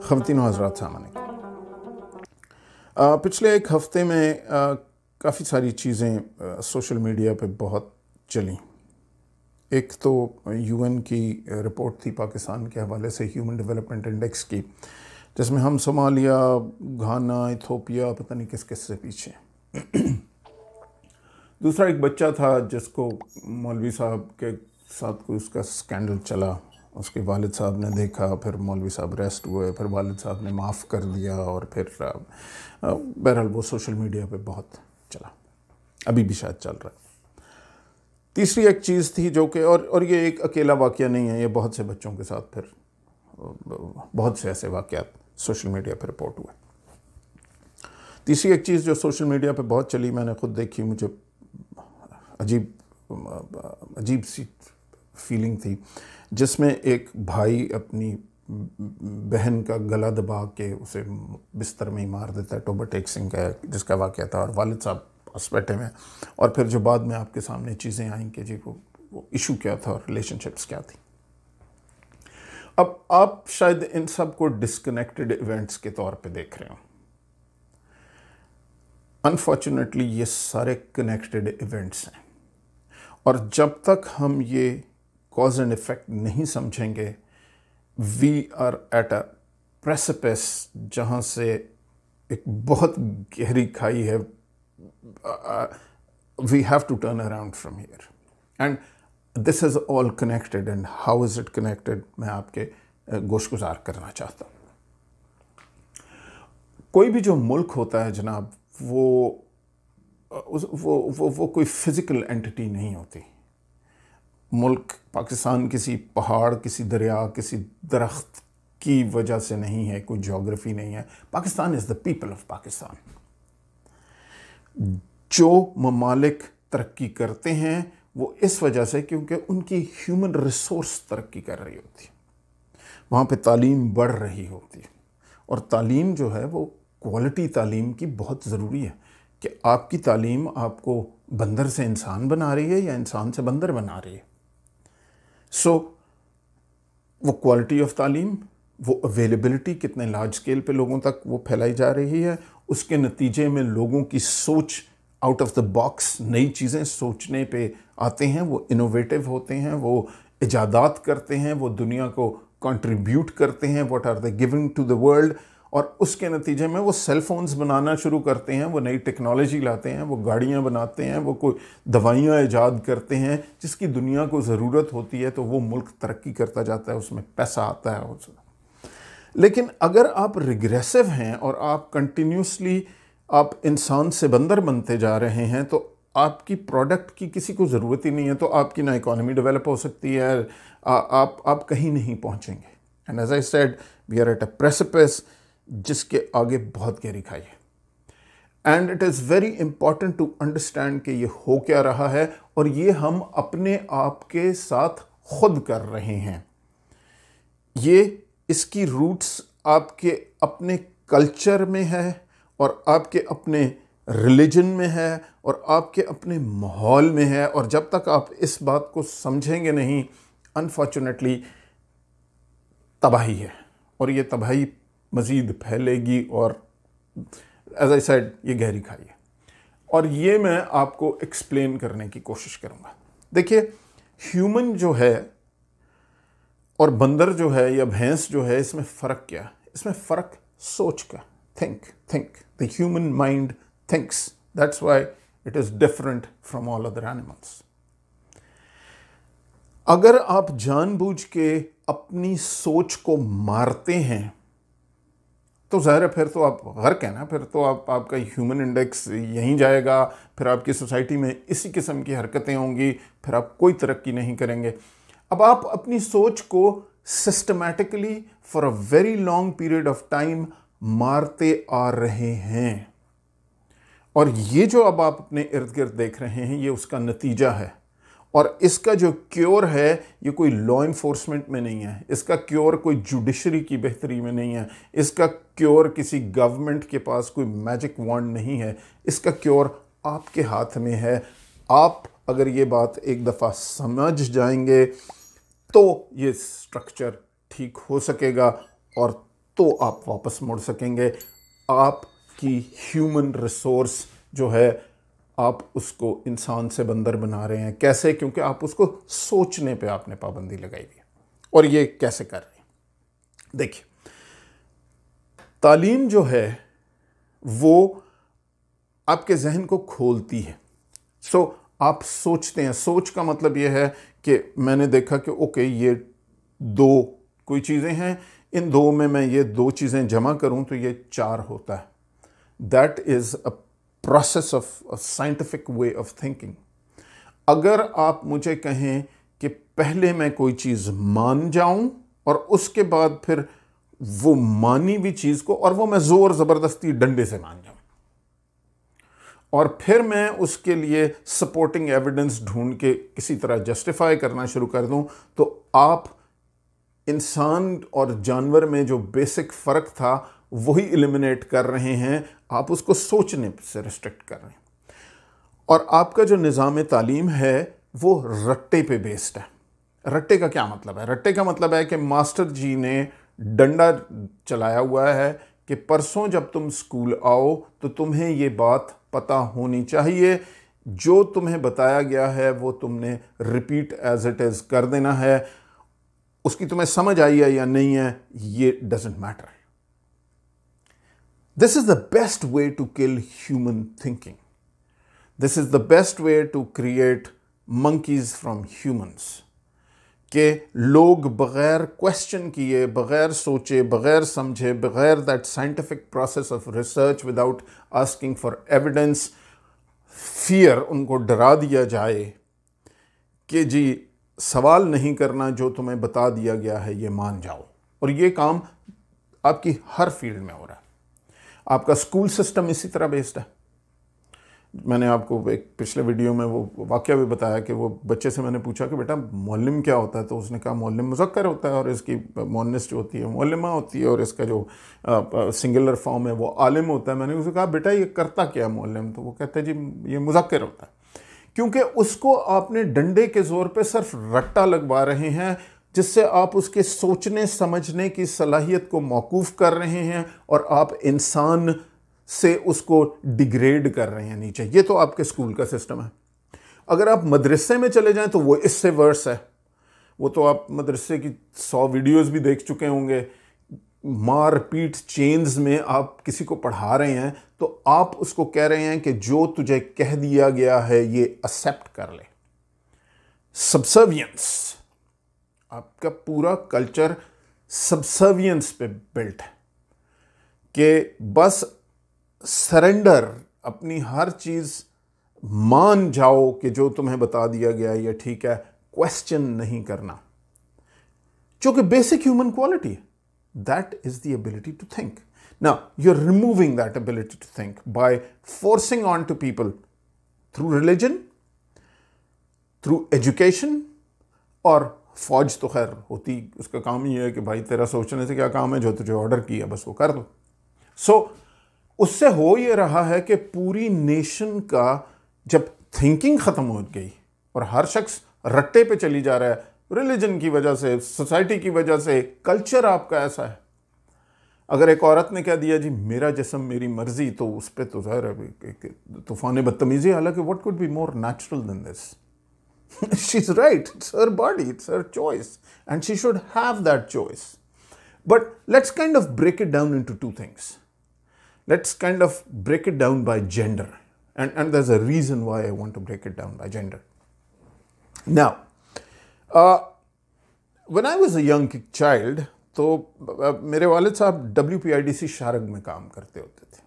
ख़वातीन व हज़रात, अस्सलाम वालेकुम। पिछले एक हफ़्ते में काफ़ी सारी चीज़ें सोशल मीडिया पे बहुत चली। एक तो यूएन की रिपोर्ट थी पाकिस्तान के हवाले से, ह्यूमन डेवलपमेंट इंडेक्स की, जिसमें हम सोमालिया, घाना, इथियोपिया, पता नहीं किस किस से पीछे। दूसरा एक बच्चा था जिसको मौलवी साहब के साथ कोई उसका स्कैंडल चला, उसके वालिद साहब ने देखा, फिर मौलवी साहब अरेस्ट हुए, फिर वालिद साहब ने माफ़ कर दिया, और फिर बहरहाल वो सोशल मीडिया पे बहुत चला, अभी भी शायद चल रहा है। तीसरी एक चीज़ थी जो कि और ये एक अकेला वाक़या नहीं है, ये बहुत से बच्चों के साथ फिर बहुत से ऐसे वाक़यात सोशल मीडिया पर रिपोर्ट हुए। तीसरी एक चीज़ जो सोशल मीडिया पे बहुत चली, मैंने ख़ुद देखी, मुझे अजीब सी फीलिंग थी, जिसमें एक भाई अपनी बहन का गला दबा के उसे बिस्तर में ही मार देता है। टोबा टेक सिंह का जिसका वाक़या था, और वालिद साहब पास बैठे में, और फिर जो बाद में आपके सामने चीज़ें आई कि जी वो इशू क्या था और रिलेशनशिप्स क्या थी। अब आप शायद इन सब को डिस्कनेक्टेड इवेंट्स के तौर पे देख रहे हो। अनफॉर्चुनेटली ये सारे कनेक्टेड इवेंट्स हैं, और जब तक हम ये कॉज एंड इफेक्ट नहीं समझेंगे, we are at a precipice, जहाँ से एक बहुत गहरी खाई है। We have to turn around from here, and this is all connected. And how is it connected, मैं आपके गोशगुजार करना चाहता हूँ। कोई भी जो मुल्क होता है जनाब, वो कोई फिज़िकल एंटिटी नहीं होती। मुल्क पाकिस्तान किसी पहाड़, किसी दरिया, किसी दरख्त की वजह से नहीं है, कोई ज्योग्राफी नहीं है। Pakistan is the people of Pakistan. जो ममालिक तरक्की करते हैं वो इस वजह से क्योंकि उनकी ह्यूमन रिसोर्स तरक्की कर रही होती है, वहाँ पे तालीम बढ़ रही होती है। और तालीम जो है वो क्वालिटी तालीम की बहुत ज़रूरी है, कि आपकी तालीम आपको बंदर से इंसान बना रही है या इंसान से बंदर बना रही है। सो वो क्वालिटी ऑफ तालीम, वो अवेलेबिलिटी, कितने लार्ज स्केल पे लोगों तक वो फैलाई जा रही है, उसके नतीजे में लोगों की सोच आउट ऑफ द बॉक्स, नई चीज़ें सोचने पे आते हैं, वो इनोवेटिव होते हैं, वो इजादात करते हैं, वो दुनिया को कंट्रीब्यूट करते हैं, what are they giving to the world. और उसके नतीजे में वो सेल फोन्स बनाना शुरू करते हैं, वो नई टेक्नोलॉजी लाते हैं, वो गाड़ियाँ बनाते हैं, वो कोई दवाइयाँ ईजाद करते हैं जिसकी दुनिया को ज़रूरत होती है, तो वो मुल्क तरक्की करता जाता है, उसमें पैसा आता है। लेकिन अगर आप रिग्रेसिव हैं और आप कंटिन्यूसली आप इंसान से बंदर बनते जा रहे हैं, तो आपकी प्रोडक्ट की किसी को ज़रूरत ही नहीं है, तो आपकी ना इकोनॉमी डेवलप हो सकती है, आप कहीं नहीं पहुँचेंगे। And as I said, we are at a precipice, जिसके आगे बहुत गहरी खाई है। And it is very important to understand कि ये हो क्या रहा है, और ये हम अपने आप के साथ खुद कर रहे हैं। ये इसकी रूट्स आपके अपने कल्चर में है, और आपके अपने रिलीजन में है, और आपके अपने माहौल में है। और जब तक आप इस बात को समझेंगे नहीं, अनफॉर्चुनेटली तबाही है, और ये तबाही मज़ीद फैलेगी, और एज आई सेड, ये गहरी खाई है। और ये मैं आपको एक्सप्लेन करने की कोशिश करूँगा। देखिए, ह्यूमन जो है और बंदर जो है या भैंस जो है, इसमें फ़र्क क्या है? इसमें फ़र्क सोच का। think the human mind thinks, that's why it is different from all other animals. अगर आप जानबूझ के अपनी सोच को मारते हैं, तो ज़ाहिर है फिर तो आप गर्क है ना, फिर तो आपका ह्यूमन इंडेक्स यहीं जाएगा, फिर आपकी सोसाइटी में इसी किस्म की हरकतें होंगी, फिर आप कोई तरक्की नहीं करेंगे। अब आप अपनी सोच को systematically for a very long period of time मारते आ रहे हैं, और ये जो अब आप अपने इर्द गिर्द देख रहे हैं, ये उसका नतीजा है। और इसका जो क्योर है, ये कोई लॉ इन्फोर्समेंट में नहीं है, इसका क्योर कोई जुडिशरी की बेहतरी में नहीं है, इसका क्योर किसी गवर्नमेंट के पास कोई मैजिक वॉन्ड नहीं है, इसका क्योर आपके हाथ में है। आप अगर ये बात एक दफ़ा समझ जाएंगे तो ये स्ट्रक्चर ठीक हो सकेगा और तो आप वापस मुड़ सकेंगे। आपकी ह्यूमन रिसोर्स जो है आप उसको इंसान से बंदर बना रहे हैं। कैसे? क्योंकि आप उसको सोचने पे आपने पाबंदी लगाई हुई है। और ये कैसे कर रहे हैं? देखिए, तालीम जो है वो आपके जहन को खोलती है। आप सोचते हैं। सोच का मतलब ये है कि मैंने देखा कि ओके, ये दो कोई चीज़ें हैं, इन दो में मैं ये दो चीज़ें जमा करूं तो ये 4 होता है। That is a process of scientific way of thinking. अगर आप मुझे कहें कि पहले मैं कोई चीज़ मान जाऊं और उसके बाद फिर वो मानी हुई चीज़ को और वो मैं ज़ोर ज़बरदस्ती डंडे से मान जाऊं और फिर मैं उसके लिए सपोर्टिंग एविडेंस ढूंढ के किसी तरह जस्टिफाई करना शुरू कर दूं, तो आप इंसान और जानवर में जो बेसिक फ़र्क था वही एलिमिनेट कर रहे हैं। आप उसको सोचने से रिस्ट्रिक्ट कर रहे हैं। और आपका जो निज़ाम तालीम है वो रट्टे पे बेस्ड है। रट्टे का क्या मतलब है? रट्टे का मतलब है कि मास्टर जी ने डंडा चलाया हुआ है कि परसों जब तुम स्कूल आओ तो तुम्हें ये बात पता होनी चाहिए, जो तुम्हें बताया गया है वो तुमने रिपीट एज इट इज़ कर देना है। उसकी तुम्हें समझ आई है या नहीं है ये doesn't matter. This is the best way to kill human thinking. This is the best way to create monkeys from humans. कि लोग बगैर क्वेश्चन किए, बगैर सोचे, बगैर समझे, बगैर that scientific process of research, without asking for evidence, fear, उनको डरा दिया जाए कि जी सवाल नहीं करना, जो तुम्हें बता दिया गया है ये मान जाओ। और ये काम आपकी हर फील्ड में हो रहा है। आपका स्कूल सिस्टम इसी तरह बेस्ड है। मैंने आपको एक पिछले वीडियो में वो वाकया भी बताया कि वो बच्चे से मैंने पूछा कि बेटा मौलम क्या होता है, तो उसने कहा मौलम मुज़क्कर होता है और इसकी मोनिस जो होती है मौलमा होती है और इसका जो सिंगुलर फॉर्म है वो आलिम होता है। मैंने उसे कहा बेटा ये करता क्या है मौलम? तो वो कहते हैं जी ये मुज़क्कर होता है। क्योंकि उसको आपने डंडे के ज़ोर पे सिर्फ रट्टा लगवा रहे हैं, जिससे आप उसके सोचने समझने की सलाहियत को मौकूफ़ कर रहे हैं और आप इंसान से उसको डिग्रेड कर रहे हैं नीचे। ये तो आपके स्कूल का सिस्टम है। अगर आप मदरसे में चले जाएं तो वो इससे वर्स है। वो तो आप मदरसे की 100 वीडियोस भी देख चुके होंगे। मार पीट चेन्स में आप किसी को पढ़ा रहे हैं तो आप उसको कह रहे हैं कि जो तुझे कह दिया गया है ये एक्सेप्ट कर ले। सबसर्वियंस, आपका पूरा कल्चर सबसर्वियंस पे बिल्ट है कि बस सरेंडर, अपनी हर चीज़ मान जाओ कि जो तुम्हें बता दिया गया ये ठीक है, क्वेश्चन नहीं करना, जो कि बेसिक ह्यूमन क्वालिटी है। That is the ability to think. Now you are removing that ability to think by forcing on to people through religion, through education. और फौज तो खैर होती, उसका काम ही है कि भाई तेरा सोचने से क्या काम है, जो तुझे ऑर्डर किया बस वो कर दो। उससे हो ये रहा है कि पूरी नेशन का जब थिंकिंग ख़त्म हो गई और हर शख्स रट्टे पे चली जा रहा है, रिलीजन की वजह से, सोसाइटी की वजह से, कल्चर आपका ऐसा है। अगर एक औरत ने कह दिया जी मेरा जिस्म मेरी मर्जी, तो उस पर तो ज़ाहिर है तूफान बदतमीजी। हालांकि what could be more natural than this? She is right, it's her body, it's her choice and she should have that choice. But let's kind of break it down into 2 things. Let's kind of break it down by gender. And there's a reason why I want to break it down by gender. Now, when I was a young child, तो मेरे वालिद साहब WPIDC शारग में काम करते होते थे।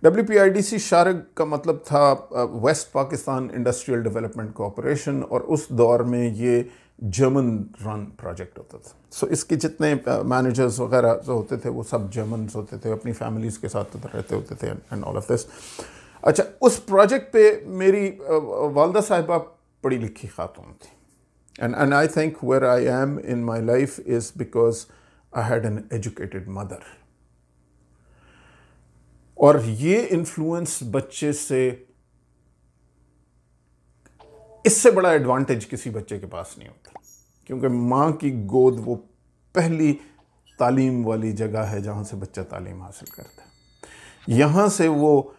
WPIDC शारग का मतलब था West Pakistan industrial development corporation, और उस दौर में ये जर्मन रन प्रोजेक्ट होता था। सो इसके जितने मैनेजर्स वगैरह जो होते थे वो सब जर्मन्स होते थे, अपनी फैमिलीज़ के साथ रहते होते थे एंड ऑल ऑफ दिस। अच्छा, उस प्रोजेक्ट पे मेरी वालदा साहिबा पढ़ी लिखी खातून थी। And I think where I am in my life is because I had an educated mother. और ये इन्फ्लुएंस बच्चे से इससे बड़ा एडवांटेज किसी बच्चे के पास नहीं होता, क्योंकि माँ की गोद वो पहली तालीम वाली जगह है जहाँ से बच्चा तालीम हासिल करता है। यहाँ से वो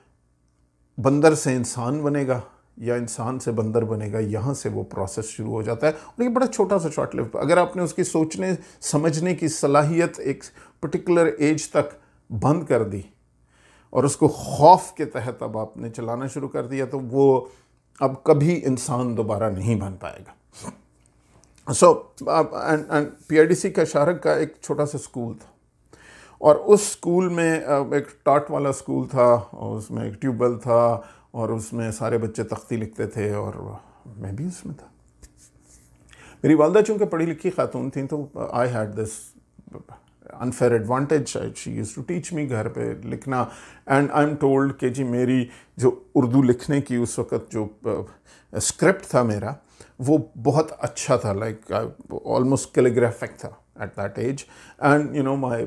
बंदर से इंसान बनेगा या इंसान से बंदर बनेगा, यहाँ से वो प्रोसेस शुरू हो जाता है। और ये बड़ा छोटा सा शॉर्ट लिव, अगर आपने उसकी सोचने समझने की सलाहियत एक पर्टिकुलर एज तक बंद कर दी और उसको खौफ के तहत अब आपने चलाना शुरू कर दिया, तो वो अब कभी इंसान दोबारा नहीं बन पाएगा। सो एंड PIDC का शारक का एक छोटा सा स्कूल था, और उस स्कूल में एक टाट वाला स्कूल था, और उसमें एक ट्यूबवेल था, और उसमें सारे बच्चे तख्ती लिखते थे, और मैं भी उसमें था। मेरी वालदा चूँकि पढ़ी लिखी खातून थी, तो I had this unfair advantage. She used to teach me घर पे लिखना, एंड आई एम टोल्ड कि जी मेरी जो उर्दू लिखने की उस वक़्त जो स्क्रिप्ट था मेरा, वो बहुत अच्छा था, लाइक ऑलमोस्ट कैलीग्राफिक था at that age, and you know my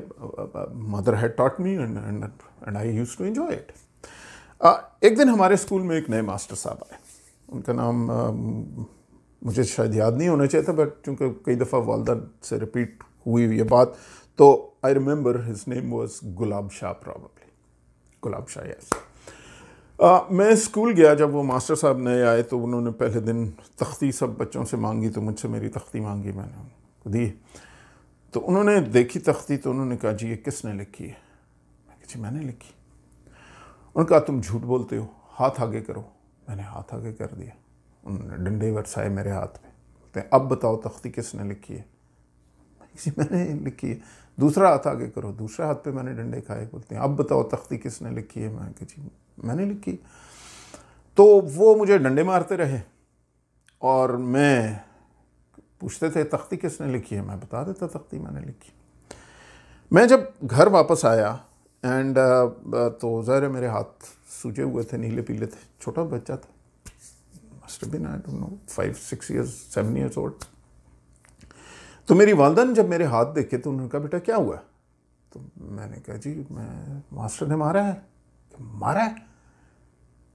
mother had taught me, and I used to enjoy it. एक दिन हमारे स्कूल में एक नए मास्टर साहब आए, उनका नाम मुझे शायद याद नहीं होना चाहिए था, बट चूँकि कई दफ़ा वालदा से रिपीट हुई ये बात, तो I remember his name was gulab Shah, probably gulab Shah, yes. मैं स्कूल गया, जब वो मास्टर साहब नए आए तो उन्होंने पहले दिन तख्ती सब बच्चों से मांगी, तो मुझसे मेरी तख्ती मांगी, मैंने उनको दी। तो उन्होंने देखी तख्ती, तो उन्होंने कहा जी ये किसने लिखी है? मैं कहा जी मैंने लिखी। उन्होंने कहा तुम झूठ बोलते हो, हाथ आगे करो। मैंने हाथ आगे कर दिया, उन्होंने डंडे बरसाए मेरे हाथ पे, बोलते हैं अब बताओ तख्ती किसने लिखी है? जी मैंने लिखी है। दूसरा हाथ आगे करो, दूसरे हाथ पे मैंने डंडे खाए, बोलते हैं अब बताओ तख्ती किसने लिखी है? मैं कहा जी मैंने लिखी। तो वो मुझे डंडे मारते रहे, और मैं पूछते थे तख्ती किसने लिखी है, मैं बता देता तख्ती मैंने लिखी। मैं जब घर वापस आया, एंड तो ज़ाहिर है मेरे हाथ सूजे हुए थे, नीले पीले थे, छोटा बच्चा था, must have been I don't know 5-6 years 7 years old। तो मेरी वालदा ने जब मेरे हाथ देखे तो उन्होंने कहा बेटा क्या हुआ? तो मैंने कहा जी मैं मास्टर ने मारा है। मारा है?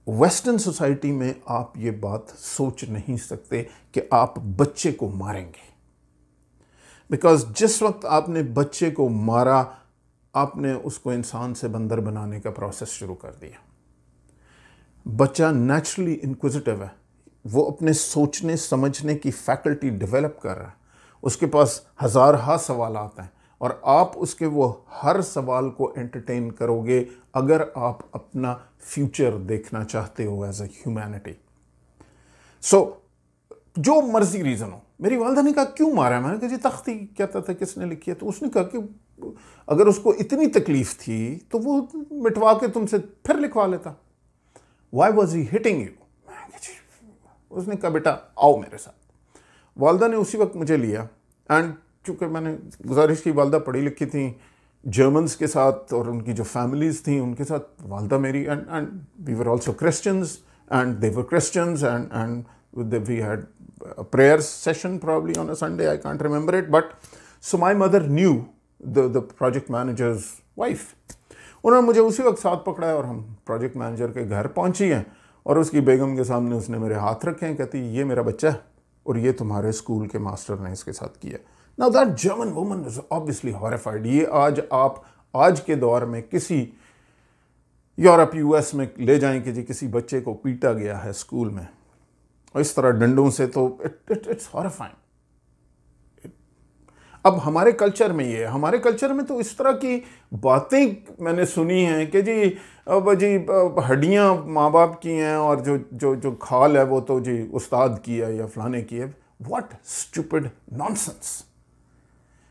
वेस्टर्न सोसाइटी में आप ये बात सोच नहीं सकते कि आप बच्चे को मारेंगे, बिकॉज जिस वक्त आपने बच्चे को मारा, आपने उसको इंसान से बंदर बनाने का प्रोसेस शुरू कर दिया। बच्चा नेचुरली इंक्विजिटिव है, वो अपने सोचने समझने की फैकल्टी डेवलप कर रहा है, उसके पास हज़ार सवाल आते हैं, और आप उसके वो हर सवाल को एंटरटेन करोगे अगर आप अपना फ्यूचर देखना चाहते हो एज अ ह्यूमैनिटी। सो जो मर्जी रीज़न हो। मेरी वालदा ने कहा क्यों मारा? मैंने कहा जी तख्ती कहता था किसने लिखी है? तो उसने कहा कि अगर उसको इतनी तकलीफ थी तो वो मिटवा के तुमसे फिर लिखवा लेता। Why was he hitting you? मैंने कहा जी, उसने कहा बेटा आओ मेरे साथ। वालदा ने उसी वक्त मुझे लिया, एंड चूँकि मैंने गुजारिश की, वालदा पढ़ी लिखी थी, जर्मन्स के साथ और उनकी जो फैमिलीज़ थी उनके साथ वालदा मेरी, and we were also Christians and they were Christians, and we had a prayer session probably on a Sunday, I can't remember it, but so my mother knew the project manager's wife. उन्होंने मुझे उसी वक्त साथ पकड़ा और हम project manager के घर पहुंची हैं, और उसकी बेगम के सामने उसने मेरे हाथ रखे हैं, कहती ये मेरा बच्चा है और ये तुम्हारे स्कूल के मास्टर ने इसके साथ किया। Now that German woman is obviously horrified. ये आज आप आज के दौर में किसी यूरोप US में ले जाएं कि जी किसी बच्चे को पीटा गया है स्कूल में और इस तरह डंडों से, तो इट्स हॉरिफाइंग। अब हमारे कल्चर में ये, हमारे कल्चर में तो इस तरह की बातें मैंने सुनी हैं कि जी अब जी हड्डियाँ माँ बाप की हैं और जो जो जो खाल है वो तो जी उस्ताद की है या फलाने की है। What stupid nonsense.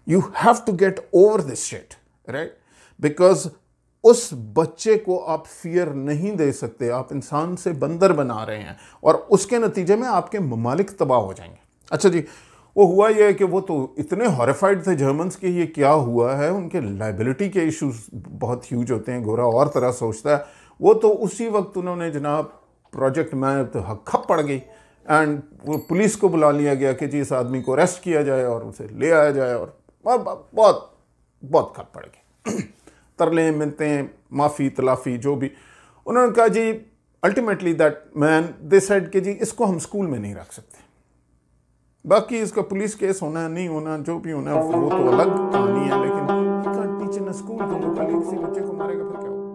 You have to get over this shit, right? Because उस बच्चे को आप फियर नहीं दे सकते, आप इंसान से बंदर बना रहे हैं और उसके नतीजे में आपके ममालिक तबाह हो जाएंगे। अच्छा जी, वो हुआ ये है कि वो तो इतने हॉरिफाइड थे जर्मन्स के, ये क्या हुआ है, उनके लाइबिलिटी के इश्यूज बहुत ह्यूज होते हैं, गोरा और तरह सोचता है। वो तो उसी वक्त उन्होंने जनाब प्रोजेक्ट में तो खप पड़ गई, एंड वो पुलिस को बुला लिया गया कि जी इस आदमी को अरेस्ट किया जाए और उसे ले आया जाए, और बहुत बहुत खप पड़ गई। तरले मिलते हैं, माफ़ी तलाफ़ी जो भी। उन्होंने कहा जी ultimately that man they said कि जी इसको हम स्कूल में नहीं रख सकते। बाकी इसका पुलिस केस होना नहीं होना जो भी होना वो तो अलग कहानी है, लेकिन you can't teach in a school, क्योंकि कल किसी बच्चे को मारेगा फिर क्या होगा।